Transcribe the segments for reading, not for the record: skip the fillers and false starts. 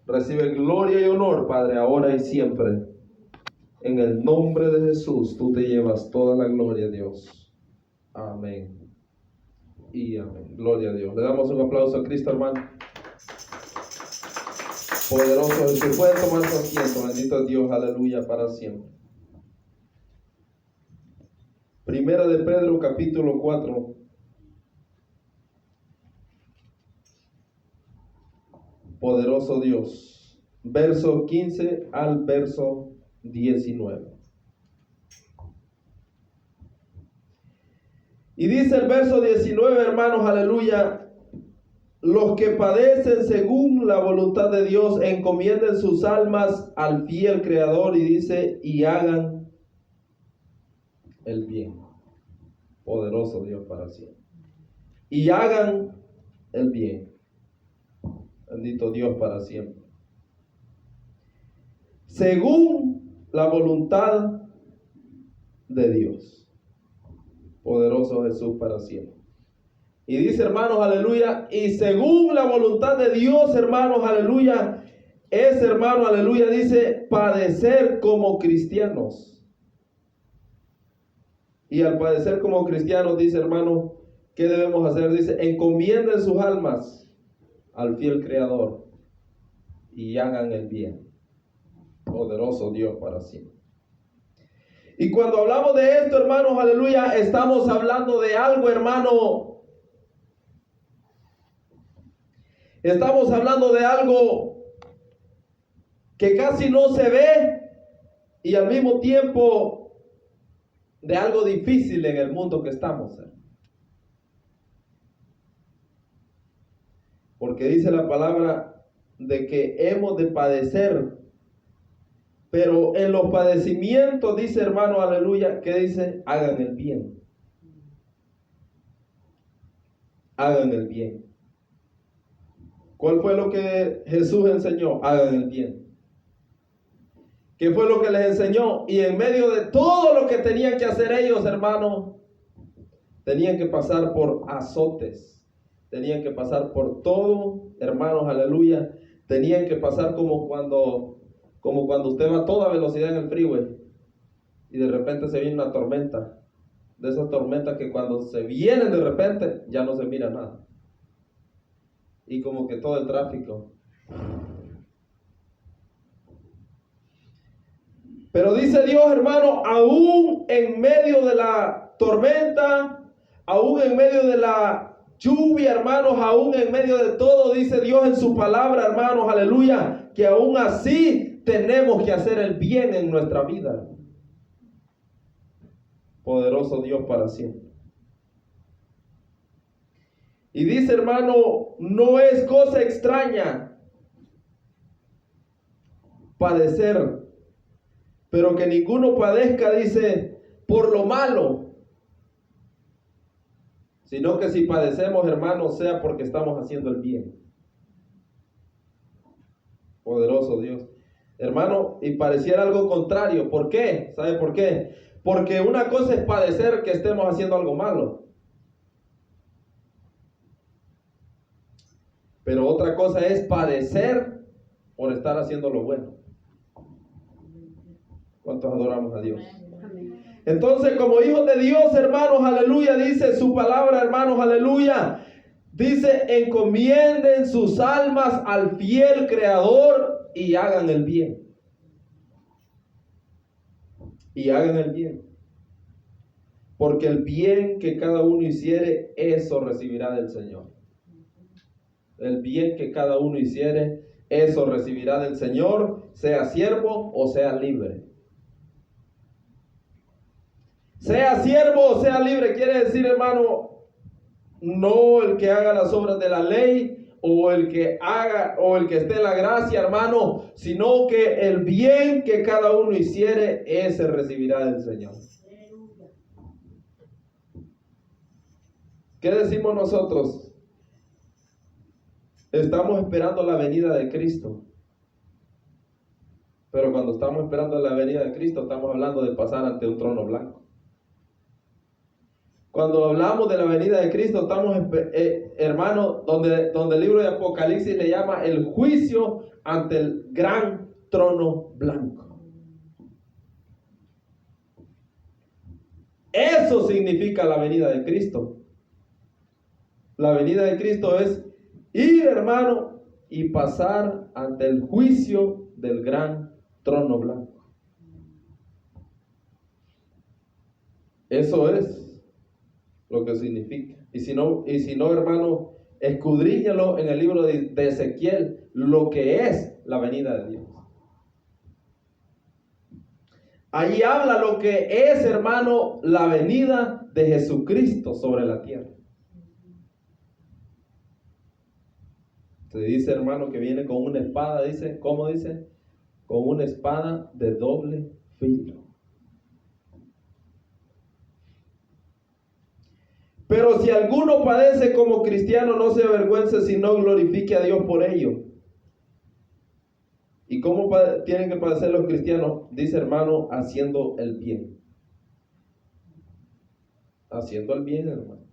Recibe gloria y honor, Padre, ahora y siempre. En el nombre de Jesús, tú te llevas toda la gloria, Dios. Amén. Y amén. Gloria a Dios. Le damos un aplauso a Cristo, hermano. Poderoso Jesús. Pueden tomar su asiento. Bendito Dios. Aleluya para siempre. Primera de Pedro, capítulo 4. Poderoso Dios. Verso 15 al verso 19. Y dice el verso 19, hermanos, aleluya: los que padecen según la voluntad de Dios encomienden sus almas al fiel Creador, y dice, y hagan el bien. Poderoso Dios para siempre. Y hagan el bien. Bendito Dios para siempre. Según la voluntad de Dios. Poderoso Jesús para siempre. Y dice, hermanos, aleluya, y según la voluntad de Dios, hermanos, aleluya, es, hermano, aleluya, dice, padecer como cristianos. Y al padecer como cristianos, dice, hermano, ¿qué debemos hacer? Dice, encomienden sus almas al fiel Creador y hagan el bien. Poderoso Dios para siempre. Y cuando hablamos de esto, hermanos, aleluya, estamos hablando de algo, hermano. Estamos hablando de algo que casi no se ve y al mismo tiempo de algo difícil en el mundo que estamos. Porque dice la palabra de que hemos de padecer. Pero en los padecimientos, dice, hermano, aleluya, que dice, hagan el bien. Hagan el bien. ¿Cuál fue lo que Jesús enseñó? Hagan el bien. ¿Qué fue lo que les enseñó? Y en medio de todo lo que tenían que hacer ellos, hermanos, tenían que pasar por azotes. Tenían que pasar por todo, hermanos, aleluya. Tenían que pasar como cuando usted va a toda velocidad en el freeway y de repente se viene una tormenta. De esas tormentas que cuando se vienen de repente ya no se mira nada. Y como que todo el tráfico. Pero dice Dios, hermano, aún en medio de la tormenta, aún en medio de la lluvia, hermanos, aún en medio de todo, dice Dios en su palabra, hermanos, aleluya, que aún así tenemos que hacer el bien en nuestra vida. Poderoso Dios para siempre. Y dice, hermano, no es cosa extraña padecer, pero que ninguno padezca, dice, por lo malo, sino que si padecemos, hermano, sea porque estamos haciendo el bien. Poderoso Dios. Hermano, y pareciera algo contrario. ¿Por qué? ¿Sabe por qué? Porque una cosa es padecer que estemos haciendo algo malo. Pero otra cosa es padecer por estar haciendo lo bueno. ¿Cuántos adoramos a Dios? Entonces, como hijos de Dios, hermanos, aleluya, dice su palabra, hermanos, aleluya. Dice, encomienden sus almas al fiel Creador y hagan el bien. Y hagan el bien. Porque el bien que cada uno hiciere, eso recibirá del Señor. El bien que cada uno hiciere, eso recibirá del Señor, sea siervo o sea libre. Sea siervo o sea libre, quiere decir, hermano, no el que haga las obras de la ley o el que haga o el que esté en la gracia, hermano, sino que el bien que cada uno hiciere, ese recibirá del Señor. ¿Qué decimos nosotros? Estamos esperando la venida de Cristo. Pero cuando estamos esperando la venida de Cristo, estamos hablando de pasar ante un trono blanco. Cuando hablamos de la venida de Cristo, estamos, hermanos, donde el libro de Apocalipsis le llama el juicio ante el gran trono blanco. Eso significa la venida de Cristo. La venida de Cristo es ir, hermano, y pasar ante el juicio del gran trono blanco. Eso es lo que significa. Y si no, hermano, escudriñalo en el libro de Ezequiel, lo que es la venida de Dios. Allí habla lo que es, hermano, la venida de Jesucristo sobre la tierra. Se dice, hermano, que viene con una espada, dice, ¿cómo dice? Con una espada de doble filo. Pero si alguno padece como cristiano, no se avergüence, sino glorifique a Dios por ello. ¿Y cómo tienen que padecer los cristianos? Dice, hermano, haciendo el bien. Haciendo el bien, hermano.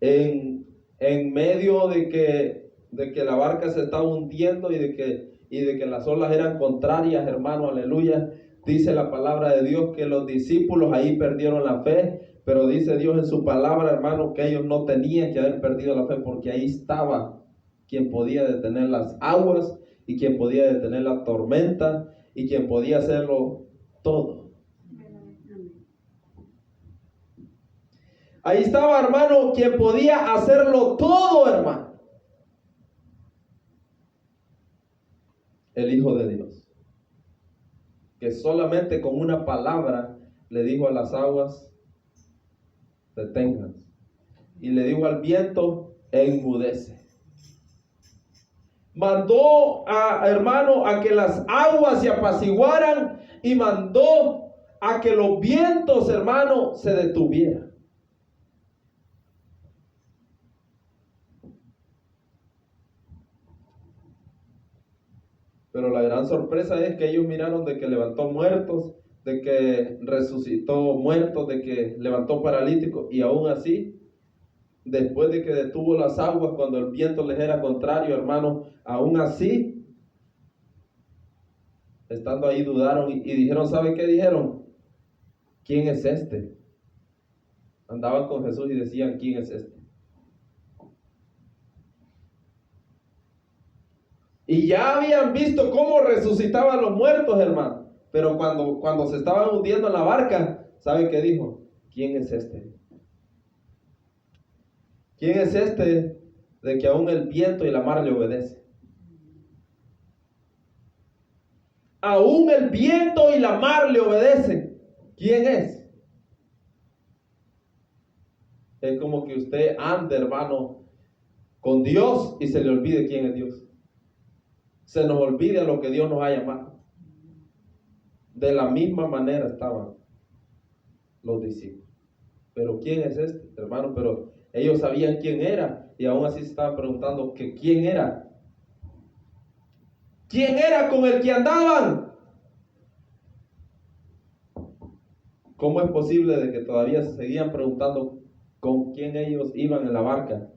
En medio de que la barca se estaba hundiendo y de que las olas eran contrarias, hermano, aleluya. Dice la palabra de Dios que los discípulos ahí perdieron la fe. Pero dice Dios en su palabra, hermano, que ellos no tenían que haber perdido la fe, porque ahí estaba quien podía detener las aguas y quien podía detener la tormenta y quien podía hacerlo todo. Ahí estaba, hermano, quien podía hacerlo todo, hermano. El Hijo de Dios, que solamente con una palabra le dijo a las aguas: deténganse. Y le dijo al viento: enmudece. Mandó hermano, a que las aguas se apaciguaran y mandó a que los vientos, hermano, se detuvieran. Pero la gran sorpresa es que ellos miraron de que levantó muertos, de que resucitó muertos, de que levantó paralíticos, y aún así, después de que detuvo las aguas cuando el viento les era contrario, hermano, aún así, estando ahí, dudaron y dijeron, ¿sabe qué dijeron? ¿Quién es este? Andaban con Jesús y decían, ¿quién es este? Y ya habían visto cómo resucitaban los muertos, hermano. Pero cuando se estaban hundiendo en la barca, ¿sabe qué dijo? ¿Quién es este? ¿Quién es este de que aún el viento y la mar le obedecen? Aún el viento y la mar le obedecen. ¿Quién es? Es como que usted ande, hermano, con Dios y se le olvide quién es Dios. Se nos olvide a lo que Dios nos ha llamado. De la misma manera estaban los discípulos. Pero ¿quién es este, hermano? Pero ellos sabían quién era y aún así se estaban preguntando que quién era. ¿Quién era con el que andaban? ¿Cómo es posible de que todavía se seguían preguntando con quién ellos iban en la barca?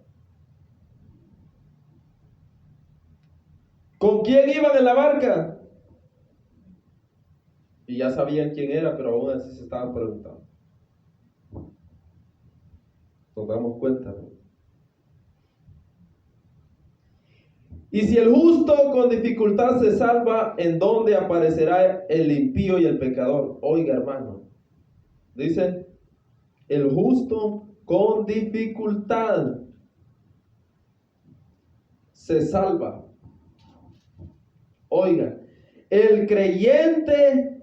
¿Con quién iban en la barca? Y ya sabían quién era, pero aún así se estaban preguntando. Nos damos cuenta, ¿no? Y si el justo con dificultad se salva, ¿en dónde aparecerá el impío y el pecador? Oiga, hermano, dice, el justo con dificultad se salva. Oiga, el creyente,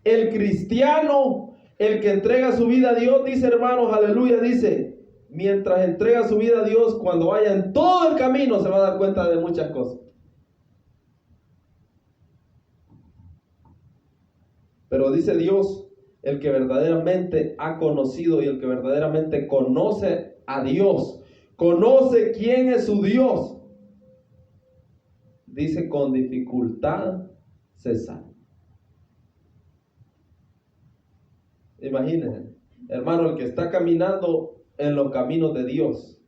el cristiano, el que entrega su vida a Dios, dice, hermanos, aleluya, dice, mientras entrega su vida a Dios, cuando vaya en todo el camino se va a dar cuenta de muchas cosas. Pero dice Dios, el que verdaderamente ha conocido y el que verdaderamente conoce a Dios, conoce quién es su Dios, dice, con dificultad se salva. Imagínense, hermano, el que está caminando en los caminos de Dios,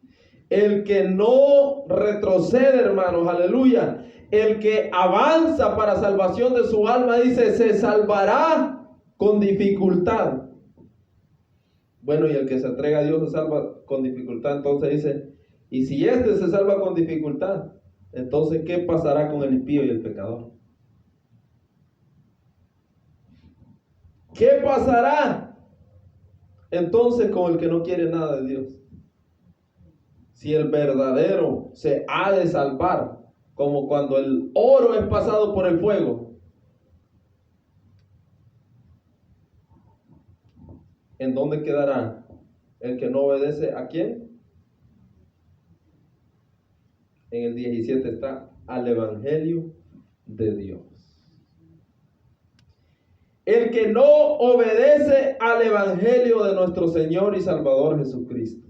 el que no retrocede, hermanos, aleluya, el que avanza para salvación de su alma, dice, se salvará con dificultad. Bueno, y el que se entrega a Dios se salva con dificultad. Entonces dice, y si este se salva con dificultad, entonces ¿qué pasará con el impío y el pecador? ¿Qué pasará entonces con el que no quiere nada de Dios? Si el verdadero se ha de salvar, como cuando el oro es pasado por el fuego, ¿en dónde quedará el que no obedece a quién? En el 17 está al evangelio de Dios. El que no obedece al evangelio de nuestro Señor y Salvador Jesucristo.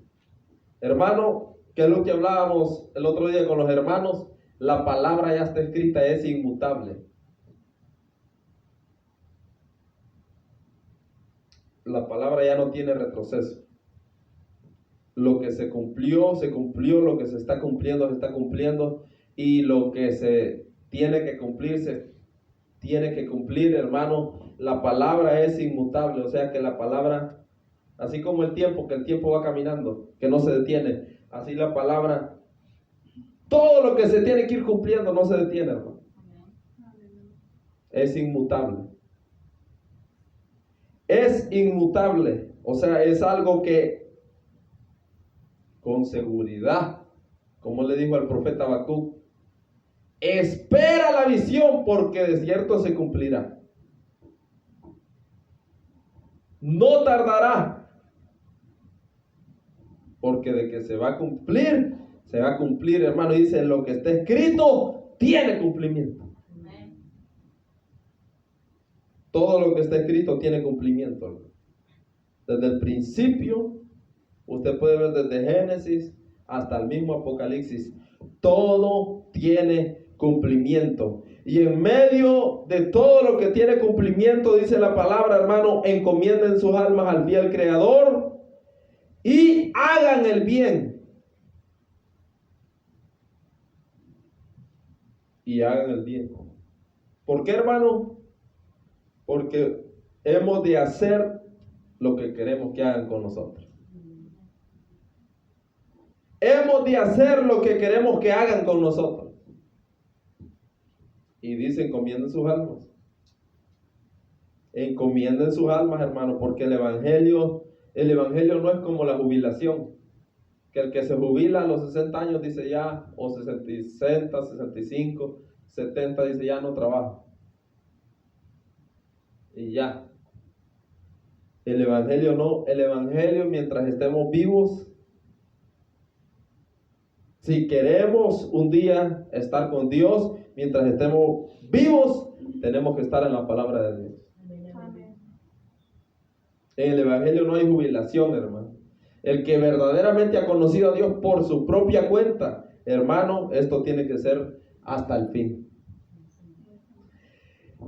Hermano, que es lo que hablábamos el otro día con los hermanos, la palabra ya está escrita, es inmutable. La palabra ya no tiene retroceso. Lo que se cumplió, lo que se está cumpliendo, y lo que se tiene que cumplir, hermano. La palabra es inmutable, o sea que la palabra, así como el tiempo, que el tiempo va caminando, que no se detiene, así la palabra, todo lo que se tiene que ir cumpliendo no se detiene, hermano. Es inmutable. Es inmutable, o sea, es algo que con seguridad, como le dijo al profeta Habacuc, espera la visión porque de cierto se cumplirá. No tardará, porque de que se va a cumplir, hermano. Dice, lo que está escrito tiene cumplimiento. Todo lo que está escrito tiene cumplimiento. Desde el principio, usted puede ver desde Génesis hasta el mismo Apocalipsis, todo tiene cumplimiento. Y en medio de todo lo que tiene cumplimiento, dice la palabra, hermano, encomienden sus almas al fiel Creador y hagan el bien. Y hagan el bien. ¿Por qué, hermano? Porque hemos de hacer lo que queremos que hagan con nosotros. Hemos de hacer lo que queremos que hagan con nosotros. Y dice, encomienden sus almas. Encomienden sus almas, hermano, porque el evangelio no es como la jubilación. Que el que se jubila a los 60 años dice ya, o 60, 65, 70, dice ya no trabajo. Y ya. El evangelio no. El evangelio, mientras estemos vivos, si queremos un día estar con Dios, mientras estemos vivos, tenemos que estar en la palabra de Dios. Amén. En el evangelio no hay jubilación, hermano. El que verdaderamente ha conocido a Dios por su propia cuenta, hermano, esto tiene que ser hasta el fin.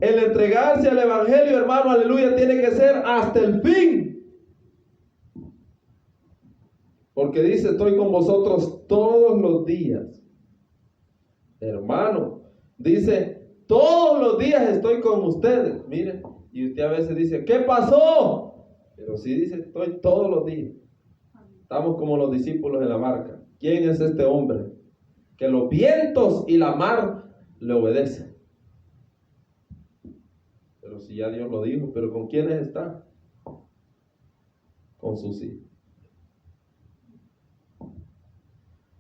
El entregarse al evangelio, hermano, aleluya, tiene que ser hasta el fin. Porque dice, estoy con vosotros todos los días. Hermano, dice, todos los días estoy con ustedes. Mire, y usted a veces dice, ¿qué pasó? Pero sí dice, estoy todos los días. Estamos como los discípulos en la barca. ¿Quién es este hombre? Que los vientos y la mar le obedecen. Pero si ya Dios lo dijo, ¿pero con quiénes está? Con sus hijos.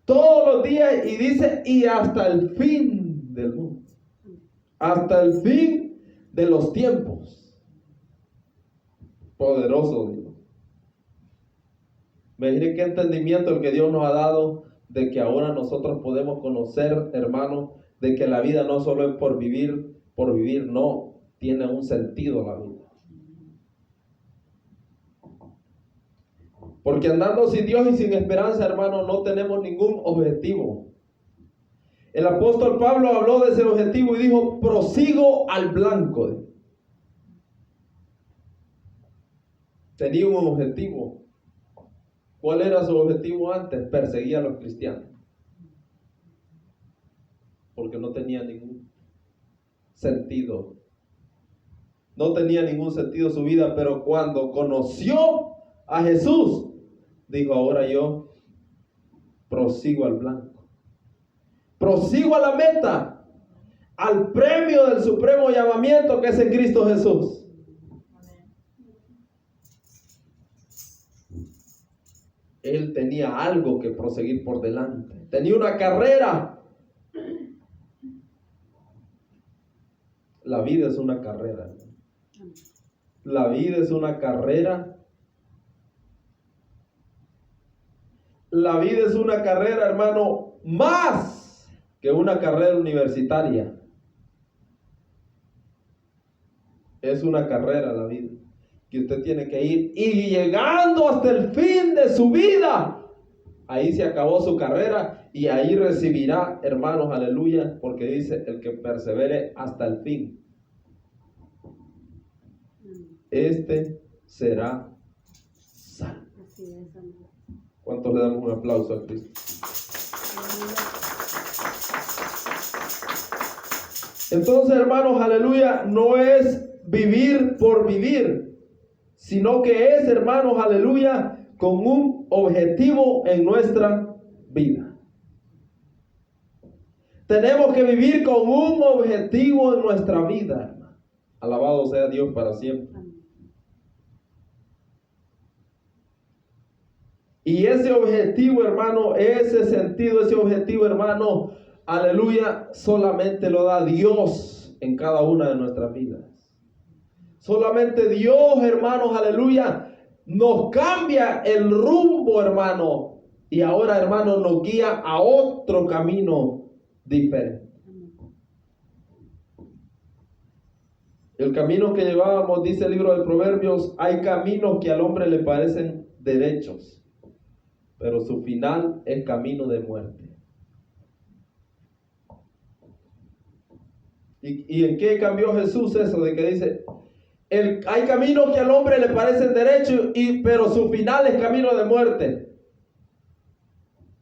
Todos los días, y dice, y hasta el fin del mundo. Hasta el fin de los tiempos. Poderoso Dios. Imaginen qué entendimiento el que Dios nos ha dado de que ahora nosotros podemos conocer, hermano, de que la vida no solo es por vivir, no, tiene un sentido la vida. Porque andando sin Dios y sin esperanza, hermano, no tenemos ningún objetivo. El apóstol Pablo habló de ese objetivo y dijo, prosigo al blanco. tenía un objetivo. ¿Cuál era su objetivo antes? Perseguir a los cristianos. Porque no tenía ningún sentido. No tenía ningún sentido su vida, pero cuando conoció a Jesús, dijo, ahora yo prosigo al blanco. Prosigo a la meta, al premio del supremo llamamiento que es en Cristo Jesús. Él tenía algo que proseguir por delante. Tenía una carrera. La vida es una carrera. La vida es una carrera. La vida es una carrera, hermano, más que una carrera universitaria. Es una carrera la vida, que usted tiene que ir y llegando hasta el fin de su vida. Ahí se acabó su carrera y ahí recibirá, hermanos, aleluya, porque dice, el que persevere hasta el fin, este será salvo. ¿Cuántos le damos un aplauso a Cristo? Entonces, hermanos, aleluya, no es vivir por vivir, sino que es, hermanos, aleluya, con un objetivo en nuestra vida. Tenemos que vivir con un objetivo en nuestra vida, hermano. Alabado sea Dios para siempre. Y ese objetivo, hermano, ese sentido, ese objetivo, hermano, aleluya, solamente lo da Dios en cada una de nuestras vidas. Solamente Dios, hermanos, aleluya, nos cambia el rumbo, hermano. Y ahora, hermano, nos guía a otro camino diferente. El camino que llevábamos, dice el libro de Proverbios, hay caminos que al hombre le parecen derechos, pero su final es camino de muerte. ¿Y en qué cambió Jesús eso de que dice, hay caminos que al hombre le parecen derechos, pero su final es camino de muerte?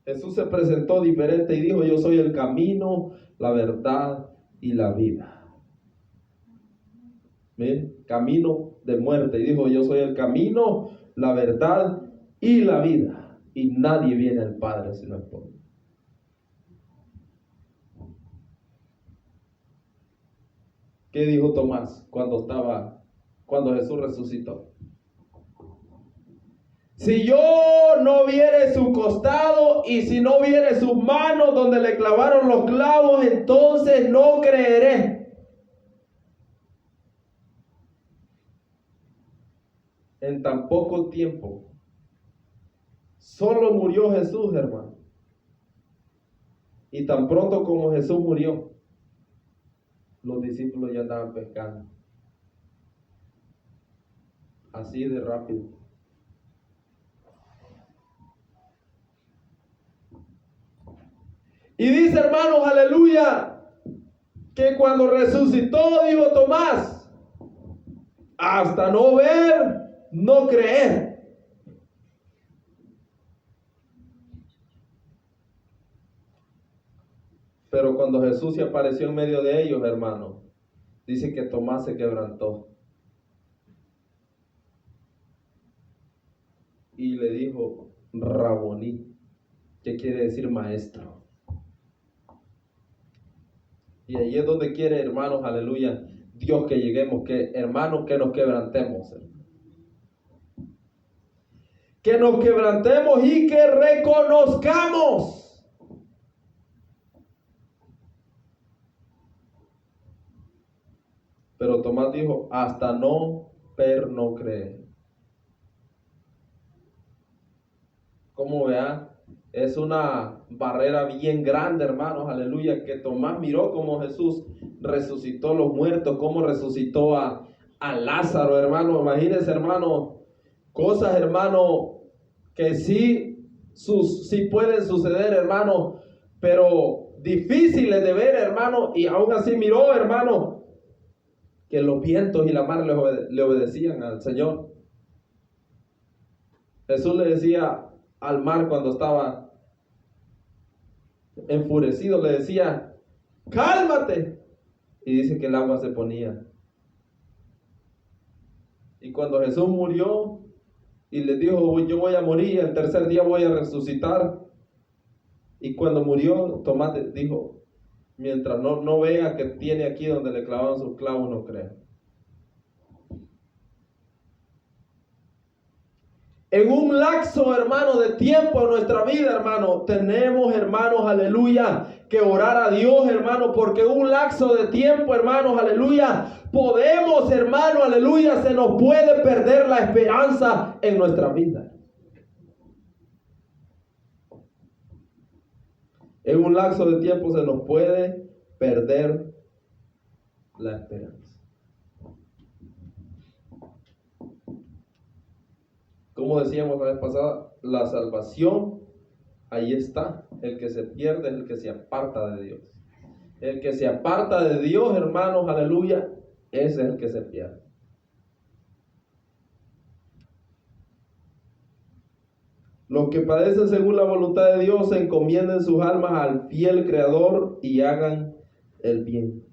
Jesús se presentó diferente y dijo, yo soy el camino, la verdad y la vida. ¿Ven? Camino de muerte. Y dijo, yo soy el camino, la verdad y la vida. Y nadie viene al Padre sino es por mí. ¿Qué dijo Tomás cuando Jesús resucitó? Si yo no viere su costado y si no viere sus manos donde le clavaron los clavos, entonces no creeré. En tan poco tiempo, solo murió Jesús, hermano. Y tan pronto como Jesús murió, los discípulos ya andaban pescando. Así de rápido. Y dice, hermanos, aleluya, que cuando resucitó, dijo Tomás, hasta no ver, no creer. Pero cuando Jesús se apareció en medio de ellos, hermano, dice que Tomás se quebrantó. Y le dijo, Raboní, que quiere decir maestro. Y ahí es donde quiere, hermanos, aleluya, Dios que lleguemos, que hermanos, que nos quebrantemos. Que nos quebrantemos y que reconozcamos. Pero Tomás dijo, hasta no ver, no creer. Como vean, es una barrera bien grande, hermanos, aleluya, que Tomás miró como Jesús resucitó los muertos, como resucitó a Lázaro, hermano. Imagínense, hermano, cosas, hermano, que sí pueden suceder, hermano, pero difíciles de ver, hermano, y aún así miró, hermano, que los vientos y la mar le obedecían al Señor. Jesús le decía al mar cuando estaba enfurecido, le decía, cálmate. Y dice que el agua se ponía. Y cuando Jesús murió y les dijo, yo voy a morir, el tercer día voy a resucitar. Y cuando murió, Tomás dijo, mientras no vea que tiene aquí donde le clavaron sus clavos, no crea. En un lapso, hermano, de tiempo en nuestra vida, hermano, tenemos, hermanos, aleluya, que orar a Dios, hermano, porque un lapso de tiempo, hermanos, aleluya, podemos, hermano, aleluya, se nos puede perder la esperanza en nuestra vida. En un lapso de tiempo se nos puede perder la esperanza. Como decíamos la vez pasada, la salvación, ahí está. El que se pierde es el que se aparta de Dios. El que se aparta de Dios, hermanos, aleluya, ese es el que se pierde. Los que padecen según la voluntad de Dios, encomienden sus almas al fiel Creador y hagan el bien.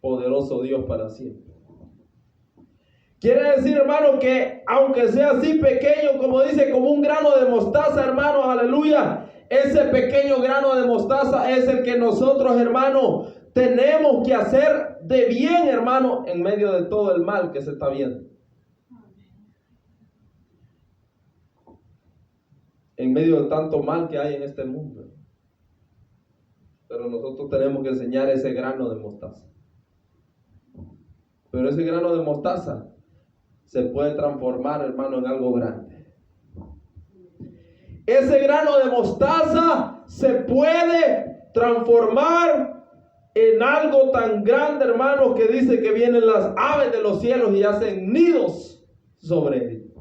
Poderoso Dios para siempre. Quiere decir, hermano, que aunque sea así pequeño, como dice, como un grano de mostaza, hermanos, aleluya, ese pequeño grano de mostaza es el que nosotros, hermano, tenemos que hacer de bien, hermano, en medio de todo el mal que se está viendo. En medio de tanto mal que hay en este mundo. Pero nosotros tenemos que enseñar ese grano de mostaza. Pero ese grano de mostaza se puede transformar, hermano, en algo grande. Ese grano de mostaza se puede transformar en algo tan grande, hermano, que dice que vienen las aves de los cielos y hacen nidos sobre él.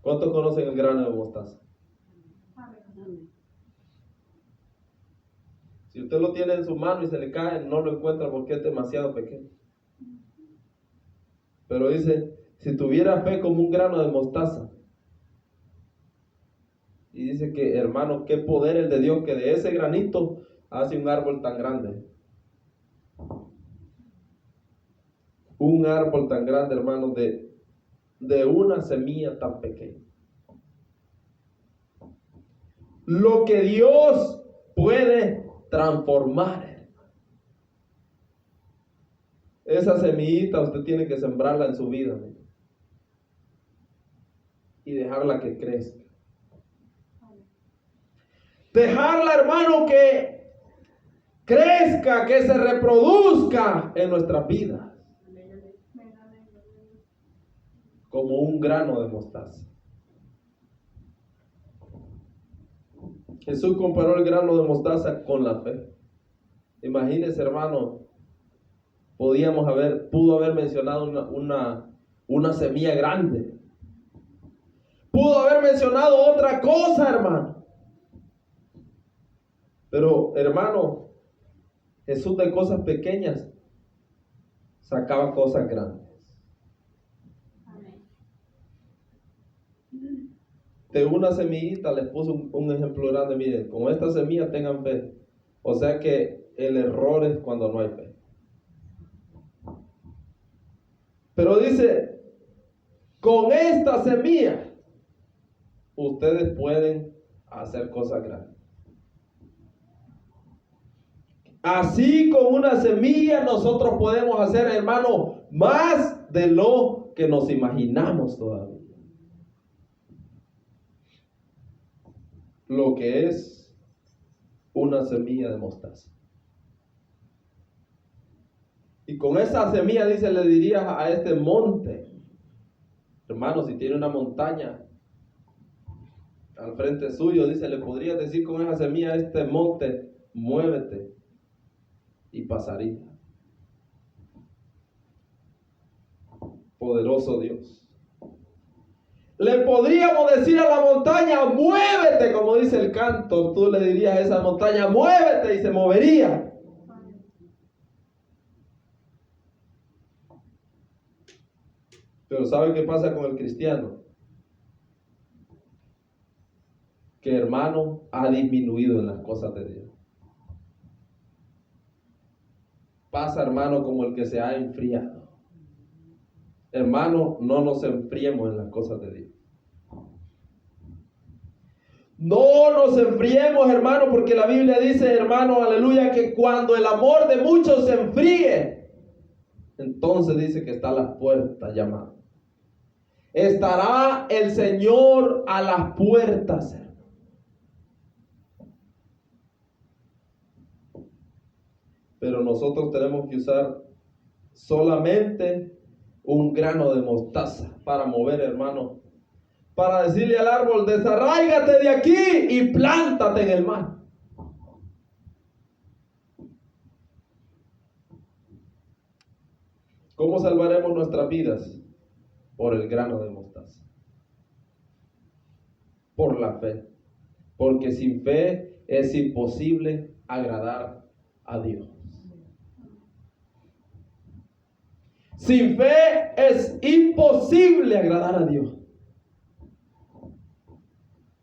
¿Cuántos conocen el grano de mostaza? Si usted lo tiene en su mano y se le cae, no lo encuentra porque es demasiado pequeño. Pero dice, si tuviera fe como un grano de mostaza. Y dice que, hermano, qué poder el de Dios, que de ese granito hace un árbol tan grande. Un árbol tan grande, hermano, de una semilla tan pequeña. Lo que Dios puede transformar. Esa semillita usted tiene que sembrarla en su vida, ¿no? Y dejarla que crezca. Dejarla, hermano, que crezca, que se reproduzca en nuestras vidas. Como un grano de mostaza. Jesús comparó el grano de mostaza con la fe. Imagínense, hermano, pudo haber mencionado una semilla grande. Pudo haber mencionado otra cosa, hermano. Pero, hermano, Jesús de cosas pequeñas sacaba cosas grandes. De una semillita les puso un ejemplo grande. Miren, con esta semilla tengan fe. O sea que el error es cuando no hay fe. Pero dice, con esta semilla ustedes pueden hacer cosas grandes. Así con una semilla nosotros podemos hacer, hermano, más de lo que nos imaginamos todavía. Lo que es una semilla de mostaza. Y con esa semilla, dice, le dirías a este monte, hermano, si tiene una montaña al frente suyo, dice, le podrías decir con esa semilla a este monte, muévete, y pasaría. Poderoso Dios. Le podríamos decir a la montaña, muévete, como dice el canto. Tú le dirías a esa montaña, muévete, y se movería. Pero ¿sabe qué pasa con el cristiano? Que hermano ha disminuido en las cosas de Dios. Pasa, hermano, como el que se ha enfriado. Hermano, no nos enfriemos en las cosas de Dios. No nos enfriemos, hermano, porque la Biblia dice, hermano, aleluya, que cuando el amor de muchos se enfríe, entonces dice que está a las puertas llamando. Estará el Señor a las puertas, hermano. Pero nosotros tenemos que usar solamente un grano de mostaza para mover, hermano, para decirle al árbol, desarráigate de aquí y plántate en el mar. ¿Cómo salvaremos nuestras vidas? Por el grano de mostaza. Por la fe. Porque sin fe es imposible agradar a Dios. Sin fe es imposible agradar a Dios.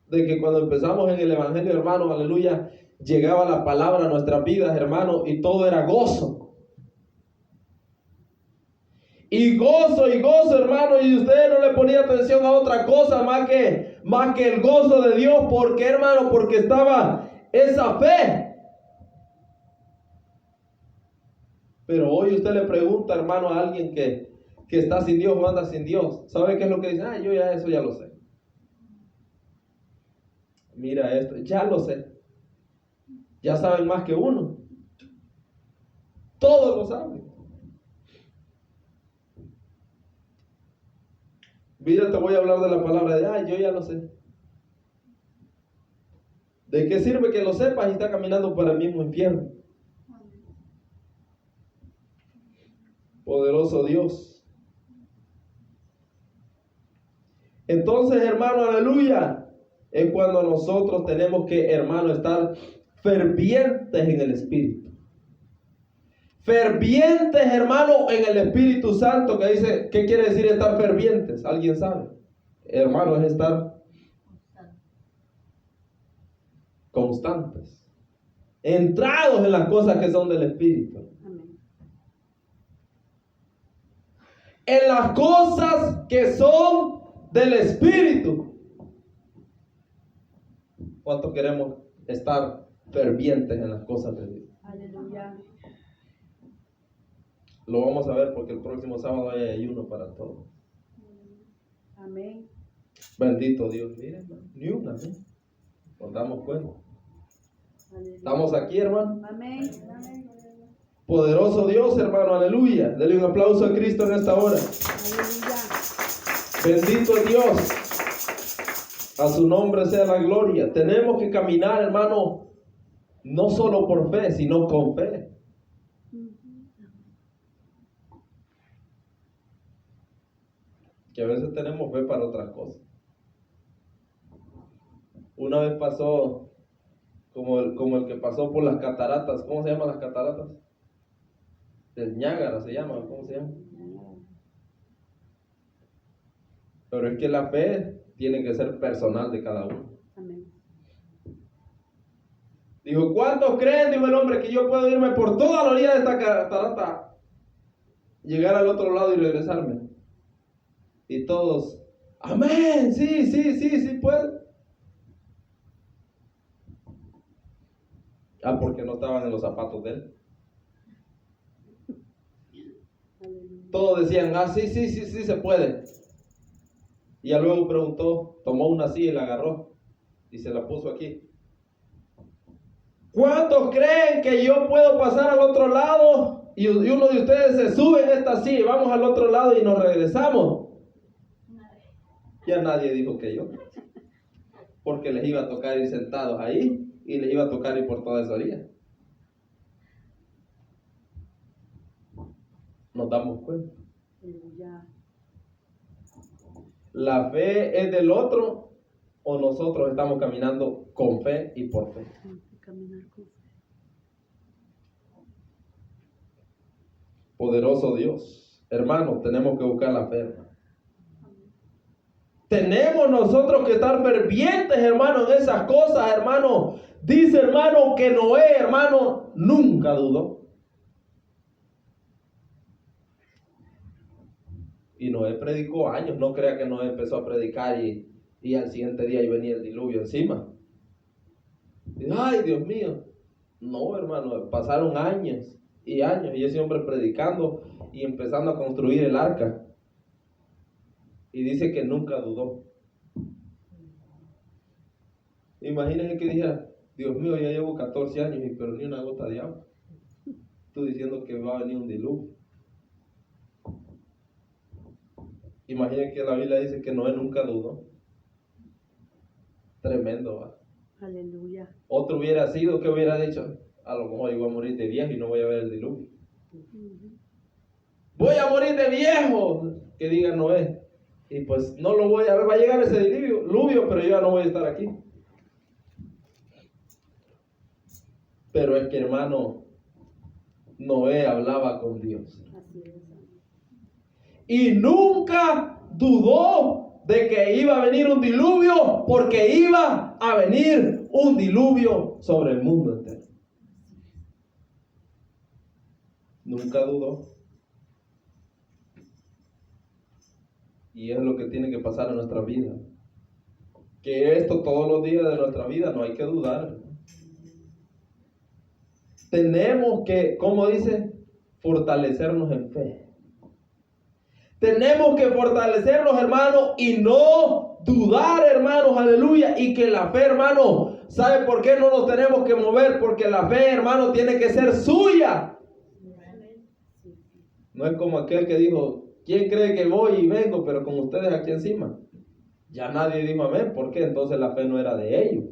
De que cuando empezamos en el Evangelio, hermano, aleluya, llegaba la palabra a nuestras vidas, hermano, y todo era gozo. Y gozo, hermano, y usted no le ponía atención a otra cosa más que el gozo de Dios. ¿Por qué, hermano? Porque estaba esa fe. Pero hoy usted le pregunta, hermano, a alguien que está sin Dios o anda sin Dios. ¿Sabe qué es lo que dice? Yo ya eso ya lo sé. Mira esto, ya lo sé. Ya saben más que uno. Todos lo saben. Mira, te voy a hablar de la palabra de, yo ya lo sé. ¿De qué sirve que lo sepas y estás caminando para el mismo infierno? Poderoso Dios. Entonces, hermano, aleluya, es cuando nosotros tenemos que, hermano, estar fervientes en el Espíritu. Fervientes, hermano, en el Espíritu Santo, que dice, ¿qué quiere decir estar fervientes? ¿Alguien sabe? Hermano, es estar constantes, entrados en las cosas que son del Espíritu. En las cosas que son del Espíritu. ¿Cuánto queremos estar fervientes en las cosas de Dios? Aleluya. Lo vamos a ver porque el próximo sábado hay ayuno para todos. Amén. Bendito Dios. Miren, ni una, ¿eh? Nos damos cuenta. Estamos aquí, hermano. Amén. Poderoso Dios, hermano, aleluya. Dele un aplauso a Cristo en esta hora. Aleluya. Bendito Dios. A su nombre sea la gloria. Tenemos que caminar, hermano, no solo por fe, sino con fe. Que a veces tenemos fe para otras cosas. Una vez pasó como el que pasó por las cataratas. ¿Cómo se llaman las cataratas? Del Niágara se llama. ¿Cómo se llama? Pero es que la fe tiene que ser personal de cada uno. Amén. Dijo, ¿cuántos creen, dijo el hombre, que yo puedo irme por toda la orilla de esta catarata, llegar al otro lado y regresarme? Y todos, amén, sí puede. Porque no estaban en los zapatos de él. Todos decían, sí se puede. Y ya luego preguntó, tomó una silla y la agarró y se la puso aquí. ¿Cuántos creen que yo puedo pasar al otro lado? Y uno de ustedes se sube en esta silla y vamos al otro lado y nos regresamos. Ya nadie dijo que yo. Porque les iba a tocar ir sentados ahí y les iba a tocar ir por toda esa orilla. Nos damos cuenta. ¿La fe es del otro o nosotros estamos caminando con fe y por fe? Poderoso Dios. Hermanos, tenemos que buscar la fe, hermano. Tenemos nosotros que estar fervientes, hermano, en esas cosas, hermano. Dice, hermano, que Noé, hermano, nunca dudó. Y Noé predicó años. No crea que Noé empezó a predicar y al siguiente día ahí venía el diluvio encima. Y, ay, Dios mío. No, hermano, pasaron años y años y ese hombre predicando y empezando a construir el arca. Y dice que nunca dudó. Imagínense que dijera, Dios mío, ya llevo 14 años y pero ni una gota de agua. Estoy diciendo que va a venir un diluvio. Imagínense que la Biblia dice que Noé nunca dudó. Tremendo, ¿va? Aleluya. Otro hubiera sido, ¿qué hubiera dicho? A lo mejor yo voy a morir de viejo y no voy a ver el diluvio. Voy a morir de viejo, que diga Noé. Y pues no lo voy a ver, va a llegar ese diluvio, pero yo ya no voy a estar aquí. Pero es que, hermano, Noé hablaba con Dios. Así es. Y nunca dudó de que iba a venir un diluvio, porque iba a venir un diluvio sobre el mundo entero. Nunca dudó. Y es lo que tiene que pasar en nuestra vida. Que esto todos los días de nuestra vida no hay que dudar. Tenemos que, como dice, fortalecernos en fe. Tenemos que fortalecernos, hermanos, y no dudar, hermanos, aleluya. Y que la fe, hermano, ¿sabe por qué no nos tenemos que mover? Porque la fe, hermano, tiene que ser suya. No es como aquel que dijo, ¿quién cree que voy y vengo, pero con ustedes aquí encima? Ya nadie dijo amén. ¿Por qué? Entonces la fe no era de ellos.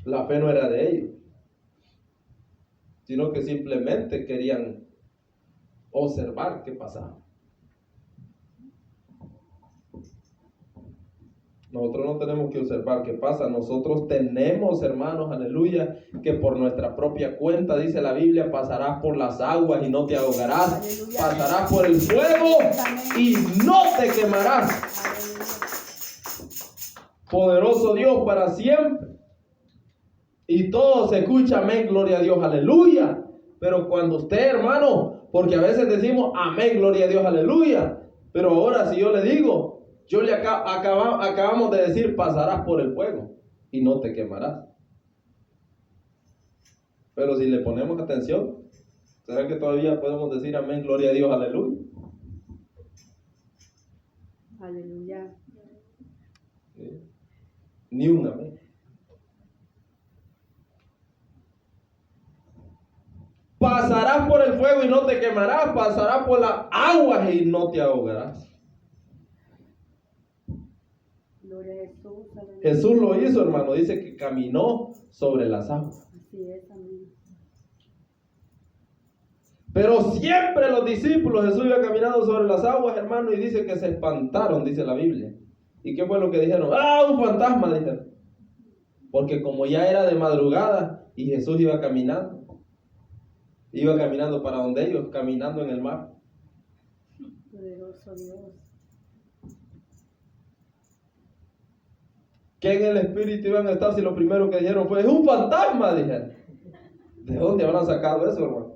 La fe no era de ellos. Sino que simplemente querían observar qué pasaba. Nosotros no tenemos que observar qué pasa. Nosotros tenemos, hermanos, aleluya, que por nuestra propia cuenta, dice la Biblia, pasarás por las aguas y no te ahogarás. Aleluya. Pasarás por el fuego y no te quemarás. Aleluya. Poderoso Dios para siempre. Y todo se escucha, amén, gloria a Dios, aleluya. Pero cuando usted, hermano, porque a veces decimos, amén, gloria a Dios, aleluya. Pero ahora si yo le digo, yo le acabamos de decir, pasarás por el fuego y no te quemarás. Pero si le ponemos atención, ¿será que todavía podemos decir amén, gloria a Dios, aleluya? Aleluya. ¿Sí? Ni un amén. Pasarás por el fuego y no te quemarás, pasarás por las aguas y no te ahogarás. Gloria a Jesús. Aleluya. Jesús lo hizo, hermano, dice que caminó sobre las aguas. Así es, amén. Pero siempre los discípulos, Jesús iba caminando sobre las aguas, hermano, y dice que se espantaron, dice la Biblia. ¿Y qué fue lo que dijeron? ¡Ah, un fantasma! Dijeron. Porque como ya era de madrugada y Jesús iba caminando para donde ellos, caminando en el mar. Poderoso Dios. ¿Qué en el espíritu iban a estar si lo primero que dijeron fue, es un fantasma? Dijeron. ¿De dónde habrán sacado eso, hermano?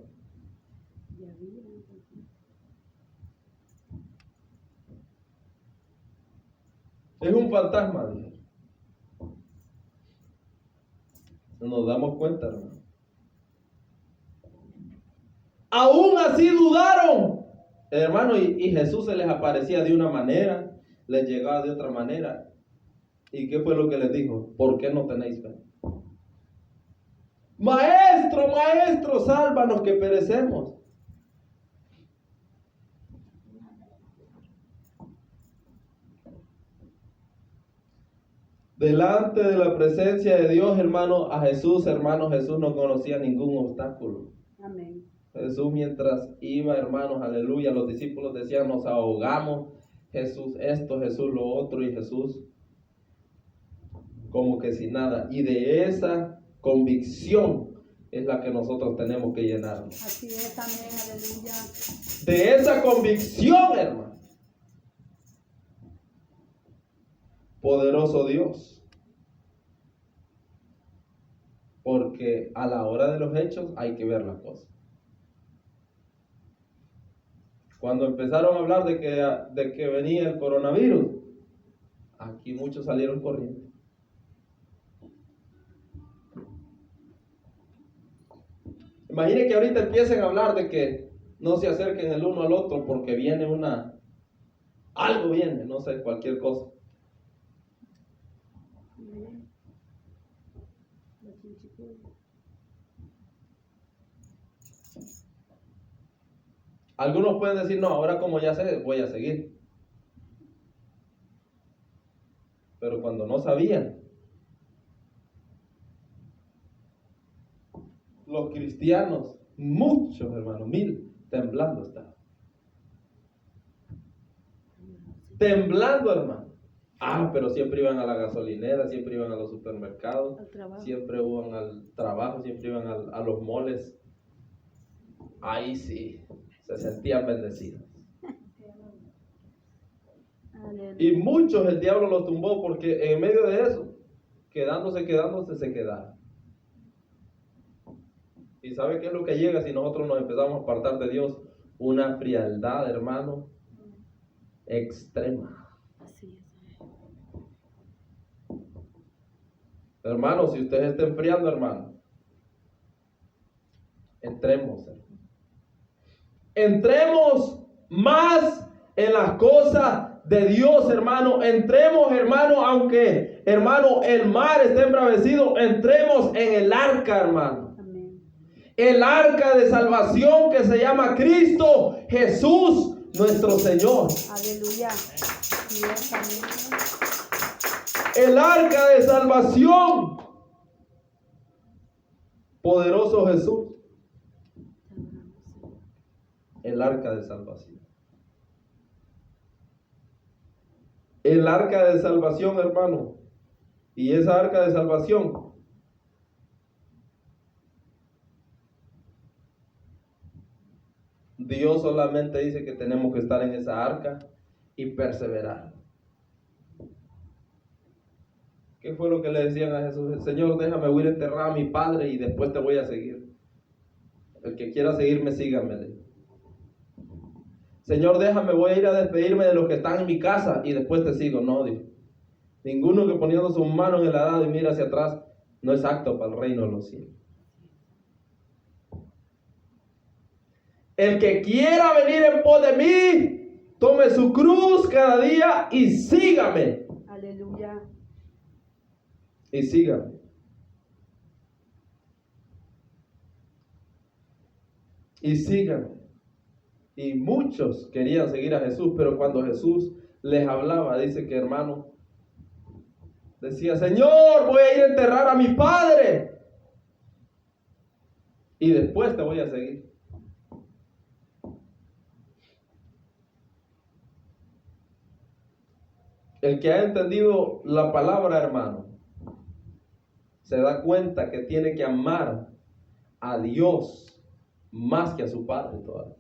Es un fantasma, dijeron. Nos damos cuenta, hermano. Aún así dudaron, hermano, y Jesús se les aparecía de una manera, les llegaba de otra manera. ¿Y qué fue lo que les dijo? ¿Por qué no tenéis fe? Maestro, maestro, sálvanos que perecemos. Delante de la presencia de Dios, hermano, a Jesús, hermano, Jesús no conocía ningún obstáculo. Amén. Jesús mientras iba, hermanos, aleluya, los discípulos decían, nos ahogamos, Jesús esto, Jesús lo otro, y Jesús como que sin nada. Y de esa convicción es la que nosotros tenemos que llenarnos. Así es, amén, aleluya. De esa convicción, hermano. poderoso Dios. Porque a la hora de los hechos hay que ver las cosas. Cuando empezaron a hablar de que venía el coronavirus, aquí muchos salieron corriendo. Imaginen que ahorita empiecen a hablar de que no se acerquen el uno al otro porque viene algo viene, no sé, cualquier cosa. Algunos pueden decir, no, ahora como ya sé, voy a seguir. Pero cuando no sabían, los cristianos, muchos hermanos, 1000, temblando estaban. Temblando, hermano. Pero siempre iban a la gasolinera, siempre iban a los supermercados, siempre iban al trabajo, siempre iban a los moles. Ahí sí, se sentían bendecidos. Y muchos el diablo los tumbó porque en medio de eso, quedándose, se quedaron. ¿Y sabe qué es lo que llega si nosotros nos empezamos a apartar de Dios? Una frialdad, hermano, extrema. Hermano, si usted está enfriando, hermano, entremos más en las cosas de Dios, hermano. Entremos, hermano, aunque, hermano, el mar esté embravecido, entremos en el arca, hermano. Amén. El arca de salvación que se llama Cristo Jesús, nuestro Señor. Aleluya. Dios, amén. El arca de salvación. Poderoso Jesús. El arca de salvación. El arca de salvación, hermano. Y esa arca de salvación Dios solamente dice que tenemos que estar en esa arca y perseverar. ¿Qué fue lo que le decían a Jesús? Señor, déjame ir a enterrar a mi padre y después te voy a seguir. El que quiera seguirme, síganme. Señor, déjame, voy a ir a despedirme de los que están en mi casa y después te sigo. No, dijo. Ninguno que poniendo su mano en el arado y mira hacia atrás no es apto para el reino de los cielos. El que quiera venir en pos de mí, tome su cruz cada día y sígame. Aleluya. Y sígame. Y sígame. Y muchos querían seguir a Jesús, pero cuando Jesús les hablaba, dice que, hermano, decía, Señor, voy a ir a enterrar a mi padre y después te voy a seguir. El que ha entendido la palabra, hermano, se da cuenta que tiene que amar a Dios más que a su padre todavía.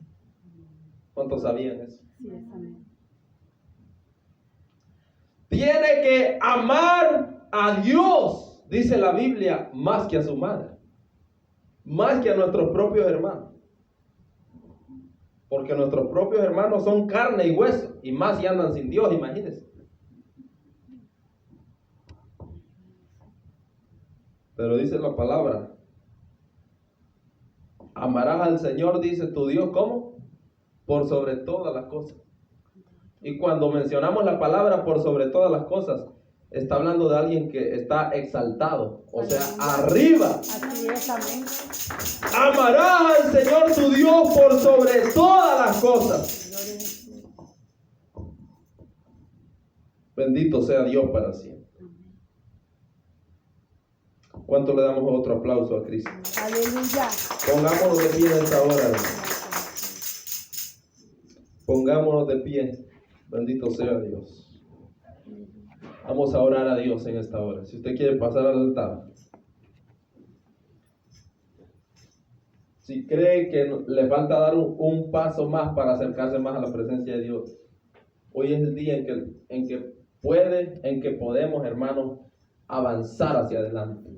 ¿Cuántos sabían eso? Sí, amén. Tiene que amar a Dios, dice la Biblia, más que a su madre, más que a nuestros propios hermanos. Porque nuestros propios hermanos son carne y hueso, y más si andan sin Dios, imagínense. Pero dice la palabra, amarás al Señor, dice tu Dios, ¿cómo? Por sobre todas las cosas. Y cuando mencionamos la palabra por sobre todas las cosas, está hablando de alguien que está exaltado, o sea, arriba. Así es, amén. Amarás al Señor tu Dios por sobre todas las cosas. Bendito sea Dios para siempre. ¿Cuánto le damos otro aplauso a Cristo? Aleluya. Pongámonos de pie en esta hora, hermano. Pongámonos de pie. Bendito sea Dios. Vamos a orar a Dios en esta hora. Si usted quiere pasar al altar, si cree que le falta dar un paso más para acercarse más a la presencia de Dios, hoy es el día en que en que podemos, hermanos, avanzar hacia adelante.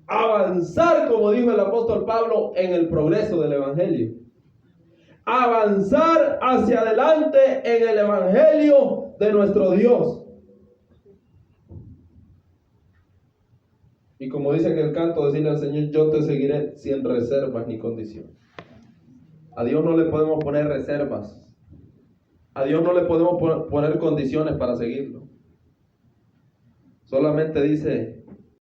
Avanzar, como dijo el apóstol Pablo, en el progreso del evangelio. Avanzar hacia adelante en el evangelio de nuestro Dios. Y como dice en el canto, decirle al Señor, yo te seguiré sin reservas ni condiciones. A Dios no le podemos poner reservas. A Dios no le podemos poner condiciones para seguirlo. Solamente dice,